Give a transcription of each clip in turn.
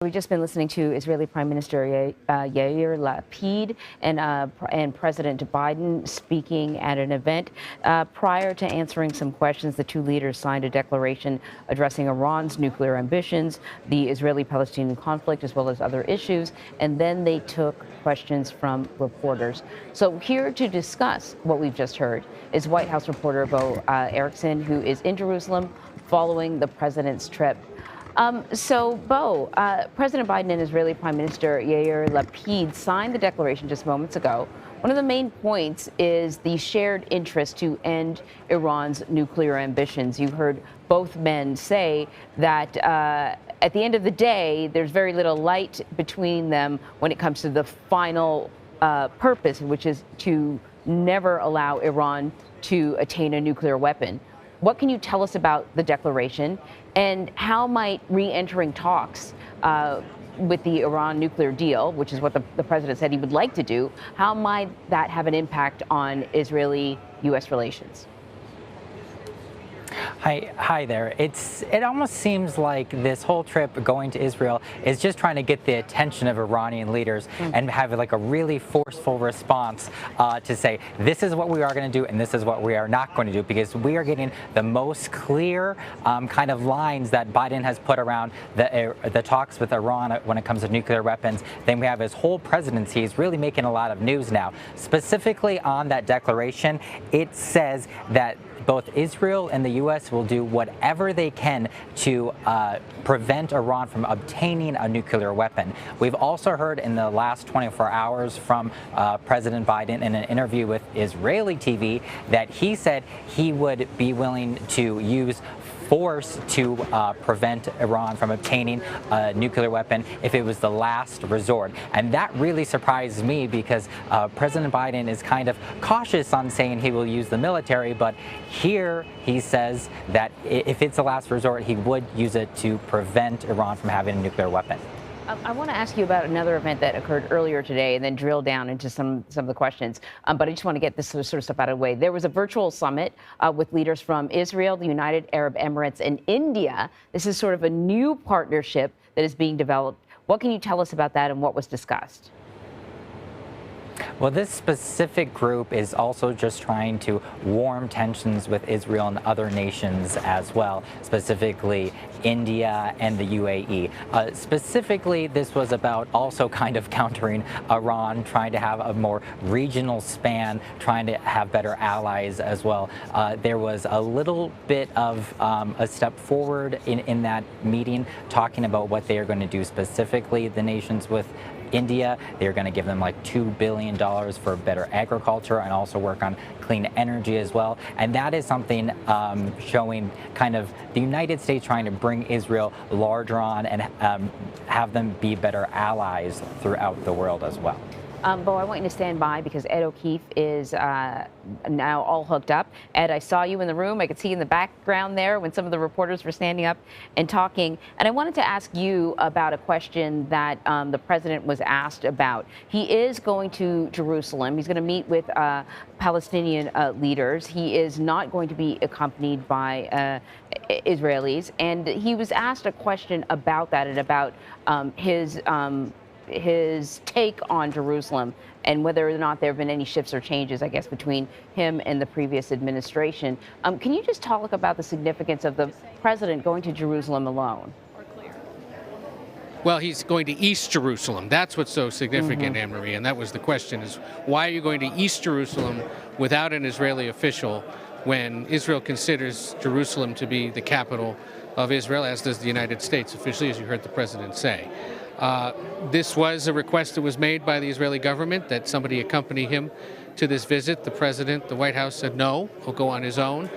We've just been listening to Israeli Prime Minister Yair Lapid and President Biden speaking at an event. Prior to answering some questions, the two leaders signed a declaration addressing Iran's nuclear ambitions, the Israeli-Palestinian conflict, as well as other issues, and then they took questions from reporters. So here to discuss what we've just heard is White House reporter Bo Erikson, who is in Jerusalem following the president's trip. So, Bo, President Biden and Israeli Prime Minister Yair Lapid signed the declaration just moments ago. One of the main points is the shared interest to end Iran's nuclear ambitions. You heard both men say that at the end of the day, there's very little light between them when it comes to the final purpose, which is to never allow Iran to attain a nuclear weapon. What can you tell us about the declaration, and how might re-entering talks with the Iran nuclear deal, which is what the president said he would like to do, how might that have an impact on Israeli-U.S. relations? Hi there. It almost seems like this whole trip going to Israel is just trying to get the attention of Iranian leaders and have like a really forceful response to say this is what we are going to do and this is what we are not going to do, because we are getting the most clear kind of lines that Biden has put around the talks with Iran when it comes to nuclear weapons. Then we have his whole presidency. He's really making a lot of news now. Specifically on that declaration, it says that both Israel and the U.S. will do whatever they can to prevent Iran from obtaining a nuclear weapon. We've also heard in the last 24 hours from President Biden in an interview with Israeli TV that he said he would be willing to use force to prevent Iran from obtaining a nuclear weapon if it was the last resort. And that really surprised me, because President Biden is kind of cautious on saying he will use the military, but here he says that if it's the last resort, he would use it to prevent Iran from having a nuclear weapon. I want to ask you about another event that occurred earlier today and then drill down into some of the questions. But I just want to get this sort of stuff out of the way. There was a virtual summit with leaders from Israel, the United Arab Emirates, and India. This is sort of a new partnership that is being developed. What can you tell us about that and what was discussed? Well, this specific group is also just trying to warm tensions with Israel and other nations as well, specifically India and the UAE. Specifically, this was about also kind of countering Iran, trying to have a more regional span, trying to have better allies as well. There was a little bit of a step forward in that meeting, talking about what they are going to do specifically, the nations with India. They're going to give them like $2 billion for better agriculture and also work on clean energy as well. And that is something showing kind of the United States trying to bring Israel larger on and have them be better allies throughout the world as well. Bo, I want you to stand by because Ed O'Keefe is now all hooked up. Ed, I saw you in the room. I could see you in the background there when some of the reporters were standing up and talking. And I wanted to ask you about a question that the president was asked about. He is going to Jerusalem. He's going to meet with Palestinian leaders. He is not going to be accompanied by Israelis. And he was asked a question about that and about his take on Jerusalem and whether or not there have been any shifts or changes, I guess, between him and the previous administration. Can you just talk about the significance of the president going to Jerusalem alone? Well, he's going to East Jerusalem. That's what's so significant, Anne-Marie, and that was the question, is why are you going to East Jerusalem without an Israeli official when Israel considers Jerusalem to be the capital of Israel, as does the United States officially, as you heard the president say. This was a request that was made by the Israeli government that somebody accompany him to this visit. The president, the White House said no, he'll go on his own.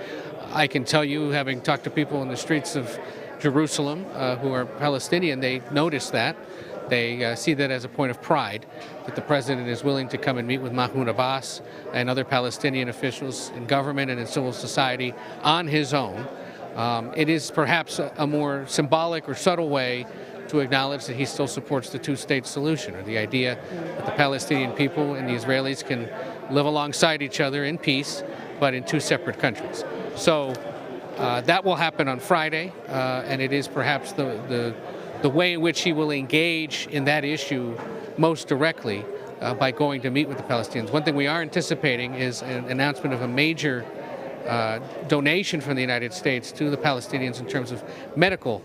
I can tell you, having talked to people in the streets of Jerusalem who are Palestinian, they notice that. They see that as a point of pride, that the president is willing to come and meet with Mahmoud Abbas and other Palestinian officials in government and in civil society on his own. It is perhaps a more symbolic or subtle way to acknowledge that he still supports the two-state solution, or the idea that the Palestinian people and the Israelis can live alongside each other in peace, but in two separate countries. So that will happen on Friday, and it is perhaps the the way in which he will engage in that issue most directly by going to meet with the Palestinians. One thing we are anticipating is an announcement of a major donation from the United States to the Palestinians in terms of medical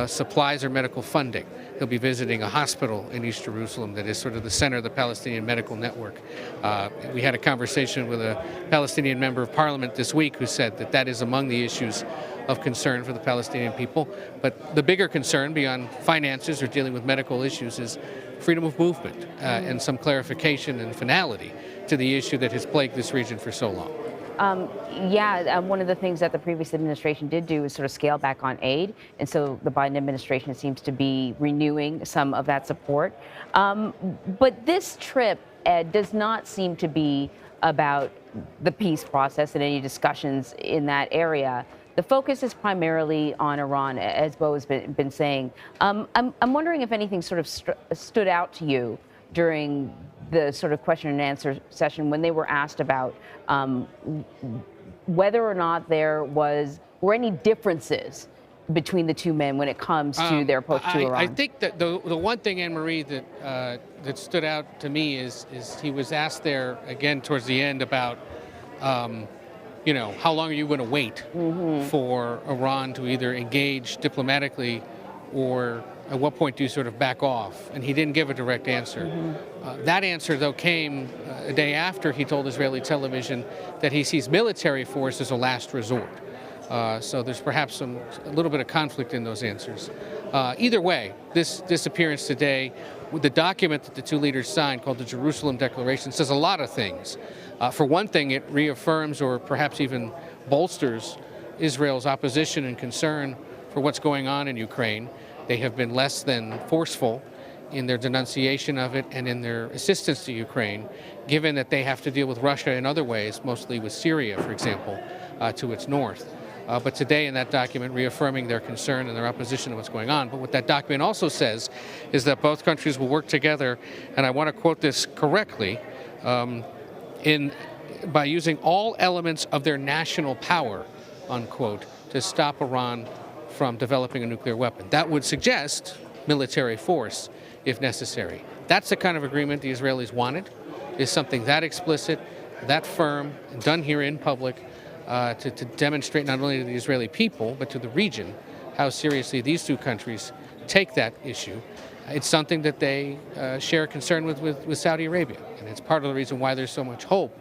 supplies or medical funding. He'll be visiting a hospital in East Jerusalem that is sort of the center of the Palestinian medical network. We had a conversation with a Palestinian member of parliament this week who said that that is among the issues of concern for the Palestinian people. But the bigger concern beyond finances or dealing with medical issues is freedom of movement and some clarification and finality to the issue that has plagued this region for so long. One of the things that the previous administration did do is sort of scale back on aid, and so the Biden administration seems to be renewing some of that support. But this trip, Ed, does not seem to be about the peace process and any discussions in that area. The focus is primarily on Iran, as Bo has been saying. I'm wondering if anything sort of stood out to you during the sort of question and answer session when they were asked about whether or not there were any differences between the two men when it comes to their approach to Iran. I think that the one thing, Anne-Marie, that stood out to me is he was asked there again towards the end about how long are you going to wait for Iran to either engage diplomatically, or at what point do you sort of back off? And he didn't give a direct answer. That answer, though, came a day after he told Israeli television that he sees military force as a last resort. So there's perhaps a little bit of conflict in those answers. Either way, this appearance today, with the document that the two leaders signed called the Jerusalem Declaration, says a lot of things. For one thing, it reaffirms or perhaps even bolsters Israel's opposition and concern for what's going on in Ukraine. They have been less than forceful in their denunciation of it and in their assistance to Ukraine, given that they have to deal with Russia in other ways, mostly with Syria, for example, to its north. But today in that document, reaffirming their concern and their opposition to what's going on. But what that document also says is that both countries will work together, and I want to quote this correctly, by using all elements of their national power, unquote, to stop Iran from developing a nuclear weapon. That would suggest military force if necessary. That's the kind of agreement the Israelis wanted, is something that explicit, that firm, done here in public, to demonstrate not only to the Israeli people, but to the region how seriously these two countries take that issue. It's something that they share concern with Saudi Arabia. And it's part of the reason why there's so much hope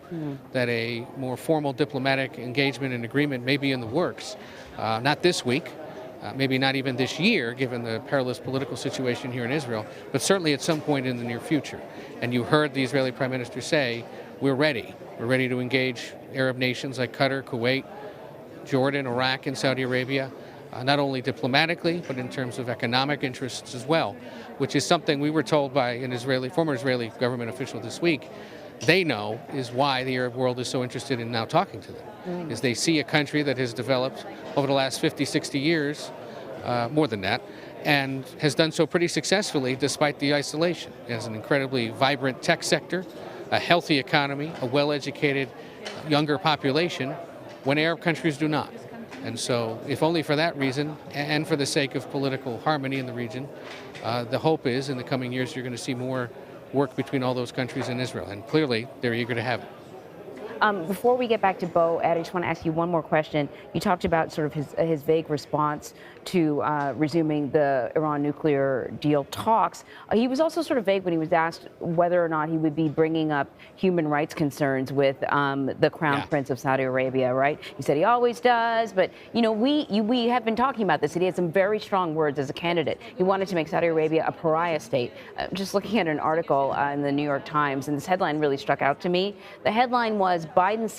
that a more formal diplomatic engagement and agreement may be in the works. Not this week, maybe not even this year, given the perilous political situation here in Israel, but certainly at some point in the near future. And you heard the Israeli Prime Minister say, we're ready. We're ready to engage Arab nations like Qatar, Kuwait, Jordan, Iraq, and Saudi Arabia, not only diplomatically, but in terms of economic interests as well, which is something we were told by an former Israeli government official this week. They know is why the Arab world is so interested in now talking to them, is they see a country that has developed over the last 50, 60 years, more than that, and has done so pretty successfully despite the isolation. It has an incredibly vibrant tech sector, a healthy economy, a well-educated, younger population, when Arab countries do not. And so, if only for that reason, and for the sake of political harmony in the region, the hope is in the coming years you're going to see more work between all those countries and Israel. And clearly, they're eager to have it. Before we get back to Bo, Ed, I just want to ask you one more question. You talked about sort of his vague response to resuming the Iran nuclear deal talks. He was also sort of vague when he was asked whether or not he would be bringing up human rights concerns with the Crown Prince of Saudi Arabia, right? He said he always does, but we have been talking about this. He had some very strong words as a candidate. He wanted to make Saudi Arabia a pariah state. Just looking at an article in the New York Times, and this headline really struck out to me. The headline was Biden's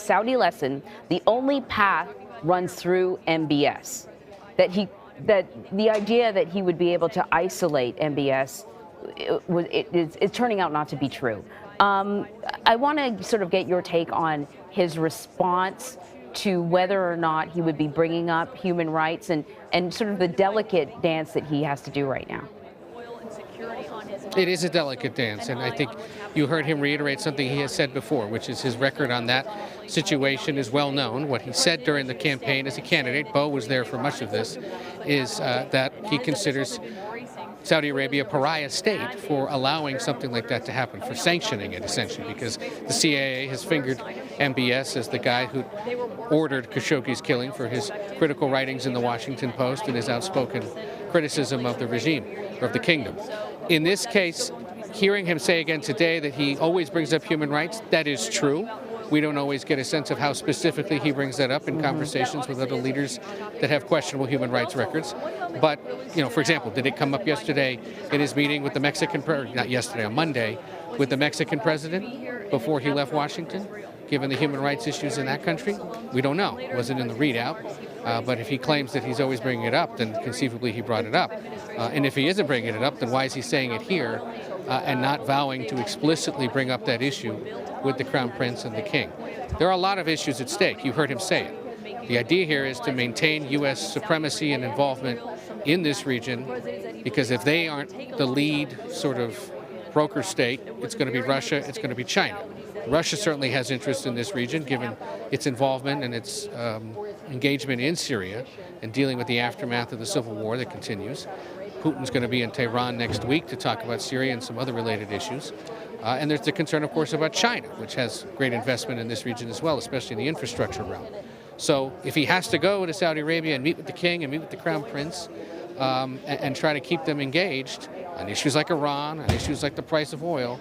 Saudi lesson: the only path runs through MBS. That the idea that he would be able to isolate MBS is turning out not to be true. I want to sort of get your take on his response to whether or not he would be bringing up human rights and sort of the delicate dance that he has to do right now. It is a delicate dance, and I think you heard him reiterate something he has said before, which is his record on that situation is well known. What he said during the campaign as a candidate, Bo was there for much of this, is that he considers Saudi Arabia a pariah state for allowing something like that to happen, for sanctioning it, essentially, because the CIA has fingered MBS as the guy who ordered Khashoggi's killing for his critical writings in the Washington Post and his outspoken criticism of the regime, or of the kingdom. In this case, hearing him say again today that he always brings up human rights, that is true. We don't always get a sense of how specifically he brings that up in conversations with other leaders that have questionable human rights records. But, for example, did it come up yesterday in his meeting with the Mexican president, not yesterday, on Monday, with the Mexican president before he left Washington, given the human rights issues in that country? We don't know. It wasn't in the readout. But if he claims that he's always bringing it up, then conceivably he brought it up. And if he isn't bringing it up, then why is he saying it here and not vowing to explicitly bring up that issue with the Crown Prince and the King? There are a lot of issues at stake. You heard him say it. The idea here is to maintain U.S. supremacy and involvement in this region, because if they aren't the lead sort of broker state, it's going to be Russia, it's going to be China. Russia certainly has interest in this region, given its involvement and its engagement in Syria and dealing with the aftermath of the civil war that continues. Putin's going to be in Tehran next week to talk about Syria and some other related issues. And there's the concern, of course, about China, which has great investment in this region as well, especially in the infrastructure realm. So if he has to go to Saudi Arabia and meet with the king and meet with the Crown Prince and try to keep them engaged on issues like Iran, on issues like the price of oil,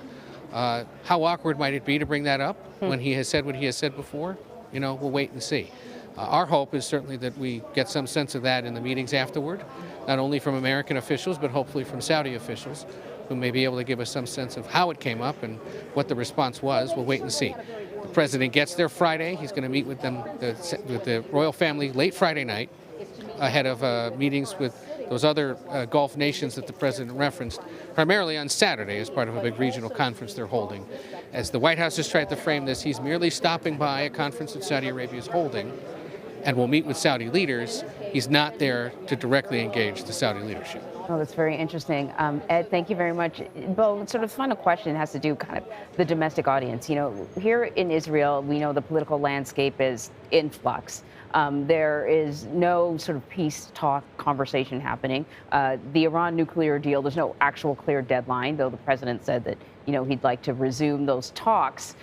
how awkward might it be to bring that up when he has said what he has said before? We'll wait and see. Our hope is certainly that we get some sense of that in the meetings afterward, not only from American officials, but hopefully from Saudi officials, who may be able to give us some sense of how it came up and what the response was. We'll wait and see. The president gets there Friday. He's going to meet with them, with the royal family, late Friday night, ahead of meetings with those other Gulf nations that the president referenced, primarily on Saturday as part of a big regional conference they're holding. As the White House has tried to frame this, he's merely stopping by a conference that Saudi Arabia is holding and will meet with Saudi leaders. He's not there to directly engage the Saudi leadership. Oh, that's very interesting. Ed, thank you very much. Bo, sort of final question has to do kind of the domestic audience. Here in Israel, we know the political landscape is in flux. There is no sort of peace talk conversation happening. The Iran nuclear deal, there's no actual clear deadline, though the president said that, he'd like to resume those talks.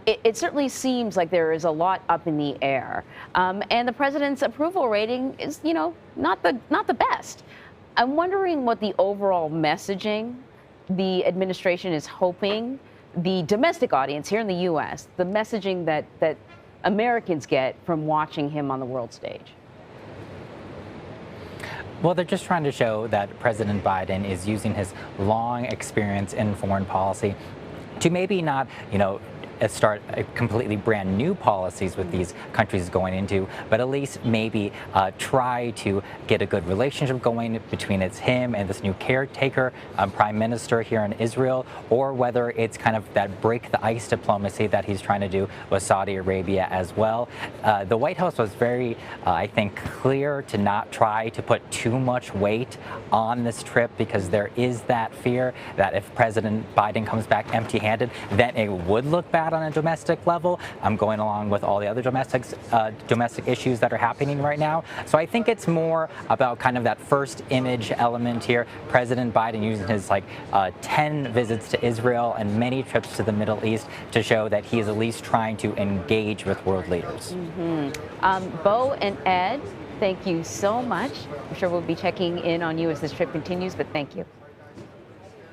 It certainly seems like there is a lot up in the air. And the president's approval rating is, not the best. I'm wondering what the overall messaging the administration is hoping the domestic audience here in the U.S., the messaging that Americans get from watching him on the world stage. Well, they're just trying to show that President Biden is using his long experience in foreign policy to maybe not, start completely brand new policies with these countries going into, but at least maybe try to get a good relationship going between him and this new caretaker prime minister here in Israel, or whether it's kind of that break the ice diplomacy that he's trying to do with Saudi Arabia as well. The White House was very, I think, clear to not try to put too much weight on this trip, because there is that fear that if President Biden comes back empty-handed, then it would look bad on a domestic level. I'm going along with all the other domestic issues that are happening right now. So I think it's more about kind of that first image element here. President Biden using his 10 visits to Israel and many trips to the Middle East to show that he is at least trying to engage with world leaders. Bo and Ed, thank you so much. I'm sure we'll be checking in on you as this trip continues, but thank you.